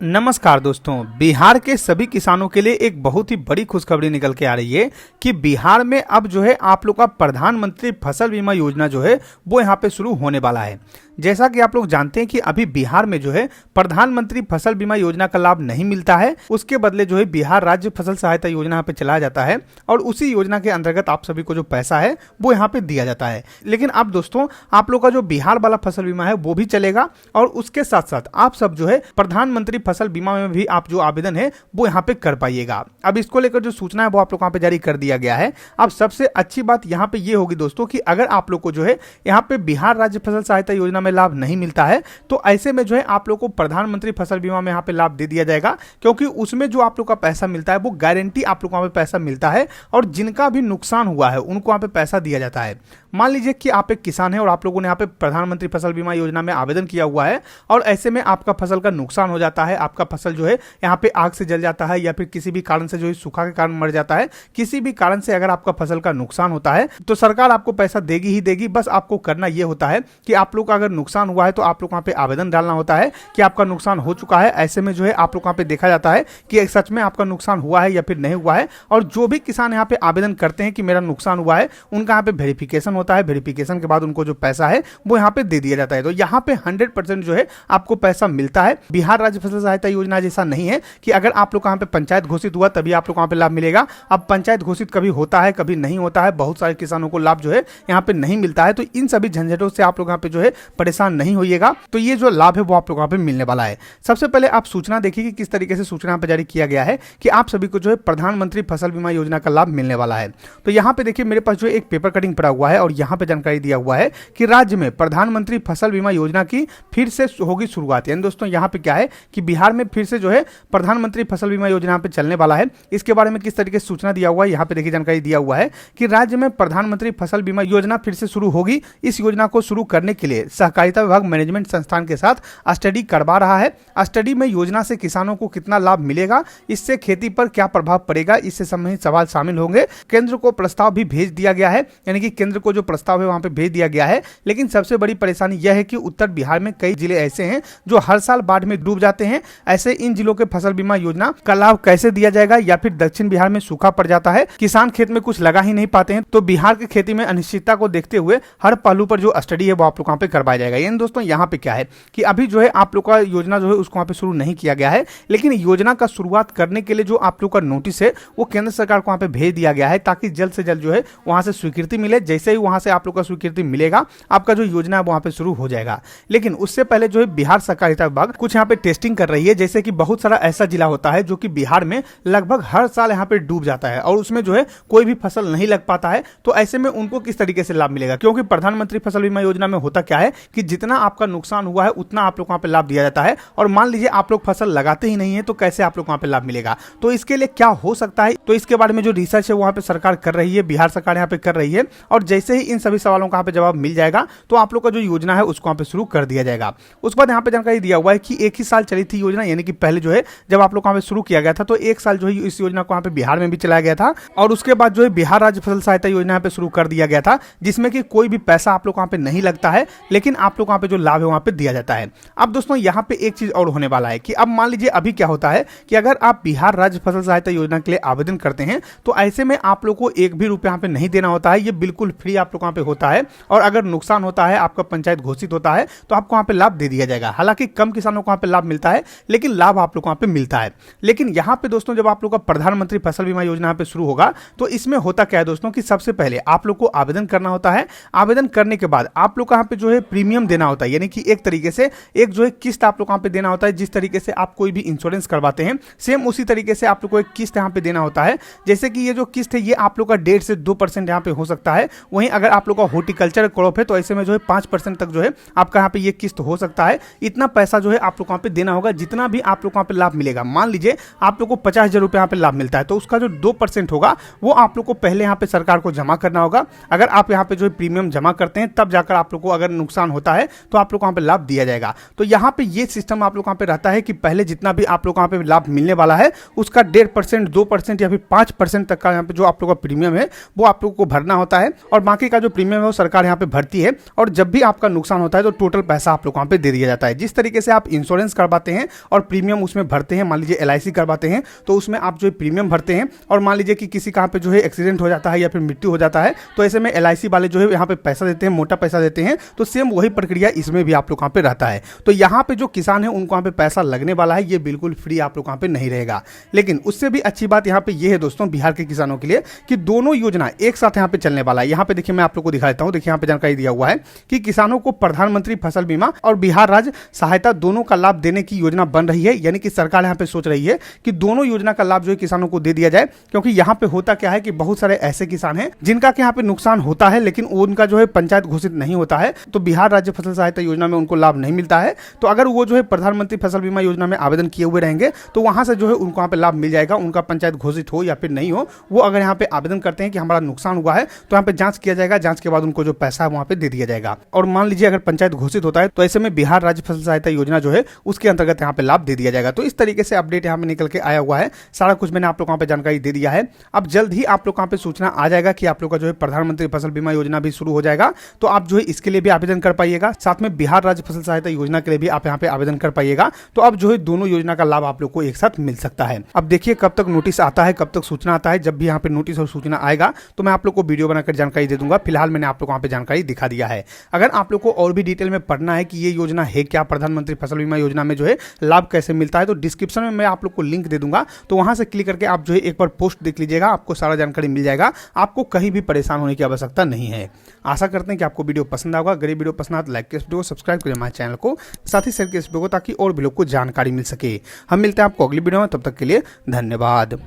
नमस्कार दोस्तों, बिहार के सभी किसानों के लिए एक बहुत ही बड़ी खुशखबरी निकल के आ रही है कि बिहार में अब जो है आप लोग का प्रधानमंत्री फसल बीमा योजना जो है वो यहाँ पे शुरू होने वाला है। जैसा कि आप लोग जानते हैं कि अभी बिहार में जो है प्रधानमंत्री फसल बीमा योजना का लाभ नहीं मिलता है, उसके बदले जो है बिहार राज्य फसल सहायता योजना यहाँ पे चलाया जाता है और उसी योजना के अंतर्गत आप सभी को जो पैसा है वो यहाँ पे दिया जाता है। लेकिन अब दोस्तों आप लोग का जो बिहार वाला फसल बीमा है वो भी चलेगा और उसके साथ साथ आप सब जो है प्रधानमंत्री फसल बीमा में भी आप जो आवेदन है वो यहाँ पे कर पाइएगा। अब इसको लेकर जो सूचना है वो आप लोग यहाँ पे जारी कर दिया गया है। अब सबसे अच्छी बात यहाँ पे ये होगी दोस्तों कि अगर आप लोग को जो है यहाँ पे बिहार राज्य फसल सहायता योजना में लाभ नहीं मिलता है तो ऐसे में जो है आप लोग को प्रधानमंत्री फसल बीमा में यहाँ पे लाभ दे दिया जाएगा, क्योंकि उसमें जो आप लोग का पैसा मिलता है वो गारंटी आप लोग को यहाँ पे पैसा मिलता है और जिनका भी नुकसान हुआ है उनको यहाँ पे पैसा दिया जाता है। मान लीजिए कि आप एक किसान है और आप लोगों ने यहाँ पे प्रधानमंत्री फसल बीमा योजना में आवेदन किया हुआ है और ऐसे में आपका फसल का नुकसान हो जाता है, आपका फसल जो है यहाँ पे आग से जल जाता है या फिर किसी भी कारण से जो है सूखा के कारण मर जाता है, किसी भी कारण से अगर आपका फसल का नुकसान होता है तो सरकार आपको पैसा देगी ही देगी। बस आपको करना यह होता है कि आप लोग का अगर नुकसान हुआ है तो आप लोग वहाँ पे आवेदन डालना होता है कि आपका नुकसान हो चुका है। ऐसे में जो है आप लोग वहाँ पे देखा जाता है कि सच में आपका नुकसान हुआ है या फिर नहीं हुआ है, और जो भी किसान यहाँ पे आवेदन करते हैं कि मेरा नुकसान हुआ है उनका यहाँ पे वेरिफिकेशन होता है। वेरिफिकेशन के बाद उनको जो पैसा है वो यहाँ पे दे दिया जाता है। तो यहाँ पे 100% जो है आपको पैसा मिलता है। बिहार राज्य फसल सहायता योजना जैसा नहीं है कि अगर आप लोग यहाँ पे पंचायत घोषित हुआ तभी आप लोग वहाँ पे लाभ मिलेगा। अब पंचायत घोषित कभी होता है कभी नहीं होता है, बहुत सारे किसानों को लाभ जो है यहाँ पे नहीं मिलता है। तो इन सभी झंझटों से आप लोग यहाँ पे जो है परेशान नहीं होइएगा। तो ये जो लाभ है वो आप लोग यहाँ पे मिलने वाला है। सबसे पहले आप सूचना देखिए कि किस तरीके से सूचना यहाँ पे जारी किया गया है कि आप सभी को जो है प्रधानमंत्री फसल बीमा योजना का लाभ मिलने वाला है। तो यहाँ पे देखिए मेरे पास जो है एक पेपर कटिंग पड़ा हुआ है और यहाँ पे जानकारी दिया हुआ है कि राज्य में प्रधानमंत्री फसल बीमा योजना की फिर से होगी शुरुआत। यानी दोस्तों यहाँ पे क्या है कि बिहार में फिर से जो है प्रधानमंत्री फसल बीमा योजना पे चलने वाला है। इसके बारे में किस तरीके से सूचना दिया हुआ है यहाँ पे देखिए जानकारी दिया हुआ है कि राज्य में प्रधानमंत्री फसल बीमा योजना फिर से शुरू होगी। इस योजना को शुरू करने के लिए सहकारिता विभाग मैनेजमेंट संस्थान के साथ स्टडी करवा रहा है। स्टडी में योजना से किसानों को कितना लाभ मिलेगा, इससे खेती पर क्या प्रभाव पड़ेगा, इससे संबंधित सवाल शामिल होंगे। केंद्र को प्रस्ताव भी भेज दिया गया है, यानी कि केंद्र को जो प्रस्ताव है वहां पे भेज दिया गया है। लेकिन सबसे बड़ी परेशानी यह है कि उत्तर बिहार में कई जिले ऐसे हैं जो हर साल बाढ़ में डूब जाते हैं। ऐसे इन जिलों के फसल बीमा योजना का लाभ कैसे दिया जाएगा, या फिर दक्षिण बिहार में सूखा पड़ जाता है, किसान खेत में कुछ लगा ही नहीं पाते हैं। तो बिहार की खेती में अनिश्चितता को देखते हुए हर पहलू पर जो स्टडी है वो आप लोग वहाँ पे करवाया जाएगा। यानी दोस्तों यहाँ पे क्या है कि अभी जो है आप लोग का योजना जो है उसको वहाँ पे शुरू नहीं किया गया है, लेकिन योजना का शुरुआत करने के लिए जो आप लोग का नोटिस है वो केंद्र सरकार को वहाँ पे भेज दिया गया है ताकि जल्द से जल्द जो है वहाँ से स्वीकृति मिले। जैसे ही वहाँ से आप लोग का स्वीकृति मिलेगा आपका जो योजना है वहाँ पे शुरू हो जाएगा। लेकिन उससे पहले जो है बिहार सहकारिता विभाग कुछ यहाँ पे टेस्टिंग कर रही है। जैसे कि बहुत सारा ऐसा जिला होता है जो कि बिहार में लगभग हर साल यहाँ पे डूब जाता है और उसमें जो है कोई भी फसल नहीं लग पाता है। तो ऐसे में उनको किस तरीके से लाभ मिलेगा, क्योंकि प्रधानमंत्री फसल बीमा योजना में होता क्या है कि जितना आपका नुकसान हुआ है उतना आप लोग वहाँ पे लाभ दिया जाता है। और मान लीजिए आप लोग फसल लगाते ही नहीं है तो कैसे आप लोग वहाँ पे लाभ मिलेगा। तो इसके लिए क्या हो सकता है, तो इसके बारे में जो रिसर्च है वहाँ पे सरकार कर रही है, बिहार सरकार यहाँ पे कर रही है। और जैसे ही इन सभी सवालों का यहाँ पे जवाब मिल जाएगा तो आप लोग का जो योजना है उसको यहाँ पे शुरू कर दिया जाएगा। उसके बाद यहाँ पे जानकारी दिया हुआ है कि एक ही साल चली थी योजना, यानी कि पहले जो है जब आप लोग यहाँ पे शुरू किया गया था तो एक साल जो है इस योजना को यहाँ पे बिहार में भी चलाया गया था और उसके बाद जो है बिहार राज्य फसल सहायता योजना यहाँ पे शुरू कर दिया गया था, जिसमें कि कोई भी पैसा आप लोग वहाँ पे नहीं लगता है, लेकिन आप लोग वहाँ पे जो लाभ है वहाँ पे दिया जाता है। अब दोस्तों यहाँ पे एक चीज और होने वाला है कि अब मान लीजिए अभी क्या होता है कि अगर आप बिहार राज्य फसल सहायता योजना के लिए आवेदन करते हैं तो ऐसे में आप लोग को एक भी रुपया यहाँ पे नहीं देना होता है। ये बिल्कुल फ्री आप लोग वहाँ पे होता है और अगर नुकसान होता है, आपका पंचायत घोषित होता है तो आपको वहाँ पे लाभ दे दिया जाएगा। हालांकि कम किसानों को वहाँ पे लाभ मिलता है लेकिन लाभ आप लोग को वहाँ पे मिलता है। लेकिन यहाँ पे दोस्तों जब आप लोग का प्रधानमंत्री फसल बीमा योजना यहाँ पे शुरू होगा तो इसमें होता क्या है दोस्तों कि सबसे पहले आप लोग को आवेदन करना होता है। आवेदन करने के बाद आप लोग को यहाँ पे जो है प्रीमियम देना होता है, यानी कि एक तरीके से एक जो है किस्त आप लोग यहाँ पे देना होता है। जिस तरीके से आप कोई भी इंश्योरेंस करवाते हैं सेम उसी तरीके से आप लोग को एक किस्त यहाँ पे देना होता है। जैसे कि ये जो किस्त है ये आप लोग का 1.5 से 2% यहाँ पे हो सकता है। वहीं अगर आप लोग का हॉर्टिकल्चर क्रॉप है तो ऐसे में जो है 5% तक जो है आपका यहाँ पे ये किस्त हो सकता है। इतना पैसा जो है आप लोग यहाँ पे देना होगा जितना भी आप लोग यहाँ पे लाभ मिलेगा। मान लीजिए आप लोग को 50,000 रुपये यहाँ पे लाभ मिलता है तो उसका जो 2% होगा वो आप लोग को पहले यहाँ पे सरकार को जमा करना होगा। अगर आप यहाँ पे जो है प्रीमियम जमा करते हैं तब जाकर आप लोग को अगर नुकसान होता है तो आप लोग को यहाँ पे लाभ दिया जाएगा। तो यहाँ पे ये सिस्टम आप लोग यहाँ पे रहता है कि पहले जितना भी आप लोग यहाँ पे लाभ मिलने वाला है उसका 1.5%, 2% या फिर 5% तक का यहाँ पे जो आप लोग का प्रीमियम है वो आप लोग को भरना होता है और बाकी का जो प्रीमियम है वो सरकार यहाँ पे भरती है। और जब भी आपका नुकसान होता है तो टोटल पैसा आप लोग वहाँ पे दे दिया जाता है। जिस तरीके से आप इंश्योरेंस करवाते हैं और प्रीमियम उसमें भरते हैं, मान लीजिए LIC करवाते हैं तो उसमें आप जो है प्रीमियम भरते हैं, और मान लीजिए कि किसी कहाँ पे जो है एक्सीडेंट हो जाता है या फिर मृत्यु हो जाता है तो ऐसे में LIC वाले जो है यहाँ पे पैसा देते हैं, मोटा पैसा देते हैं। तो सेम वही प्रक्रिया इसमें भी आप लोग यहाँ पे रहता है। तो यहाँ पे जो किसान है उनको यहाँ पे पैसा लगने वाला है, ये बिल्कुल फ्री आप लोग यहाँ पे नहीं रहेगा। लेकिन उससे भी अच्छी बात यहाँ पे ये है दोस्तों बिहार के किसानों के लिए कि दोनों योजना एक साथ यहाँ पे चलने वाला है। यहाँ पे देखिए मैं आप लोग को दिखा देता हूँ, देखिए यहाँ पे जानकारी दिया हुआ है कि किसानों को प्रधानमंत्री फसल बीमा और बिहार राज्य सहायता दोनों का लाभ देने की योजना बन रही है। यानी कि सरकार यहाँ पे सोच रही है कि दोनों योजना का लाभ जो है किसानों को दे दिया जाए, क्योंकि यहाँ पे होता क्या है कि बहुत सारे ऐसे किसान हैं जिनका यहाँ पे नुकसान होता है लेकिन उनका जो है पंचायत घोषित नहीं होता है, तो बिहार राज्य फसल सहायता योजना में उनको लाभ नहीं मिलता है। तो अगर वो जो है प्रधानमंत्री फसल बीमा योजना में आवेदन किए हुए रहेंगे तो वहां से जो है उनको यहाँ पे लाभ मिल जाएगा। उनका पंचायत घोषित हो या फिर नहीं हो, वो अगर यहाँ पे आवेदन करते हैं कि हमारा नुकसान हुआ है तो यहाँ पे जांच किया जाएगा, जांच के बाद उनको जो पैसा है वहां पे दे दिया जाएगा। और मान लीजिए अगर पंचायत घोषित होता है तो ऐसे में बिहार राज्य फसल सहायता योजना जो है उसके अंतर्गत यहाँ पे लाभ दे दिया जाएगा। तो इस तरीके से अपडेट यहाँ पे निकल के आया हुआ है, सारा कुछ मैंने आप लोग यहाँ पे जानकारी दे दिया है। अब जल्द ही आप लोग यहाँ पे सूचना आ जाएगा कि आप लोग का जो है प्रधानमंत्री फसल बीमा योजना भी शुरू हो जाएगा, तो आप जो है इसके लिए भी आवेदन कर पाइएगा। साथ में बिहार राज्य फसल सहायता योजना के लिए भी आप यहाँ पे आवेदन कर पाइएगा। तो अब जो है दोनों योजना का लाभ आप लोग को एक साथ मिल सकता है। अब देखिए कब तक नोटिस आता है, कब तक सूचना आता है। जब भी यहाँ पे नोटिस और सूचना आएगा तो मैं आप लोग को वीडियो बनाकर जानकारी दे दूंगा। फिलहाल मैंने आप लोग को यहाँ पे जानकारी दिखा दिया है। अगर आप लोग को और भी डिटेल में पढ़ना है कि ये योजना है क्या, प्रधानमंत्री फसल बीमा योजना में जो है लाभ कैसे मिलता है, तो डिस्क्रिप्शन में मैं आप लोग को लिंक दे दूंगा, तो वहां से क्लिक करके आप जो है एक बार पोस्ट देख लीजिएगा, आपको सारा जानकारी मिल जाएगा। आपको कहीं भी परेशान होने की आवश्यकता नहीं है। आशा करते हैं कि आपको वीडियो पसंद आएगा। अगर ये वीडियो पसंद आए तो लाइक इस वीडियो को, सब्सक्राइब करिए हमारे चैनल को, साथ ही शेयर कीजिए इस वीडियो को ताकि और भी लोग को जानकारी मिल सके। हम मिलते हैं आपको अगली वीडियो में, तब तक के लिए धन्यवाद।